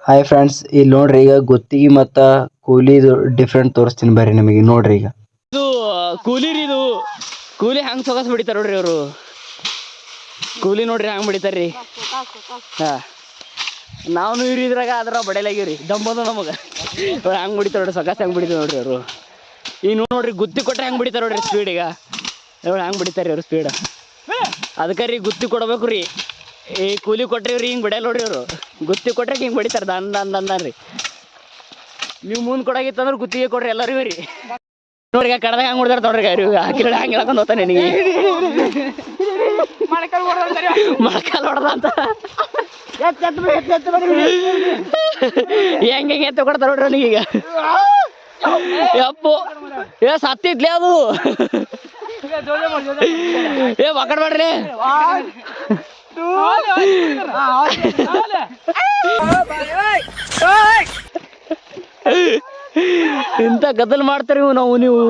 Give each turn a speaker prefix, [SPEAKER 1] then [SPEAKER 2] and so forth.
[SPEAKER 1] Hi friends, ಇಲ್ಲಿ ನೋಡ್ರಿ ಈಗ ಗುತ್ತಿಗೆ ಮತ್ತು ಕೂಲಿದು ಡಿಫ್ರೆಂಟ್ ತೋರಿಸ್ತೀನಿ ಬರ್ರಿ ನಿಮಗೆ. ನೋಡ್ರಿ ಈಗ
[SPEAKER 2] ಇದು ಕೂಲಿ ರೀ, ಇದು ಕೂಲಿ ಹ್ಯಾಂಗೆ ಸೊಗಸ್ ಬಿಡಿತಾರ ನೋಡ್ರಿ ಅವರು. ಕೂಲಿ ನೋಡ್ರಿ ಹಂಗೆ ಬಿಡಿತಾರ್ರಿ. ಹಾಂ, ನಾವು ಇದ್ರಾಗ ಅದ್ರ ಬಡಿಯಲಾಗಿವ್ರಿ, ದಮ್ಮದು ನಮಗೆ ಹಂಗೆ ಬಿಡಿತಾರ ನೋಡ್ರಿ, ಸೊಗಸ್ ಹೆಂಗೆ ಬಿಡಿತಾರ ನೋಡ್ರಿ ಅವರು. ಈಗ ನೋಡ್ರಿ ಗುತ್ತಿ ಕೊಟ್ರೆ ಹೆಂಗೆ ಬಿಡಿತಾರ ನೋಡ್ರಿ ಸ್ಪೀಡ್. ಈಗ ನೋಡಿ ಹಂಗೆ ಬಿಡಿತಾರೆ ಅವ್ರು ಸ್ಪೀಡ್. ಅದಕ್ಕೆ ರೀ ಗುತ್ತಿ ಕೊಡ್ಬೇಕು ರೀ. ಈ ಕೂಲಿ ಕೊಟ್ರಿ ರೀ ಹಿಂಗೆ ಬಿಡಲ್ಲ ನೋಡ್ರಿ ಅವರು. ಗುತ್ತಿ ಕೊಟ್ರೆ ಹಿಂಗೆ ಬಿಡಿತಾರೆ ದಂದ ರೀ. ನೀವು ಮುಂದೆ ಕೊಡಾಗಿತ್ತಂದ್ರೆ ಗುತ್ತಿಗೆ ಕೊಡ್ರಿ ಎಲ್ಲರಿಗೂ ರೀ. ನೋಡ್ರಿ ಕಡ್ದಾಗ ಹಂಗೆ ಹೊಡ್ದಾರ ನೋಡ್ರಿ ಅವ್ರು. ಹಾಕಿರ ಹಂಗೆ ಹೇಳ್ಕೊಂಡು ಹೋಗ್ತಾನೆ ನಿನಗೆ ಮೊಳಕಾಲು ಹೊಡೆದ ಅಂತ ಹೆಂಗೆ ಎತ್ತ ಕೊಡ್ತಾರ ನೋಡ್ರಿ ನನಗೀಗ. ಯಪ್ಪು ಸತ್ತಿದ್ಲೇ ಅದು. ಮಕ್ಕಳು ಮಾಡ್ರಿ ಇಂಥ ಗದ್ದಲ್ ಮಾಡ್ತಾರ ನೀವು.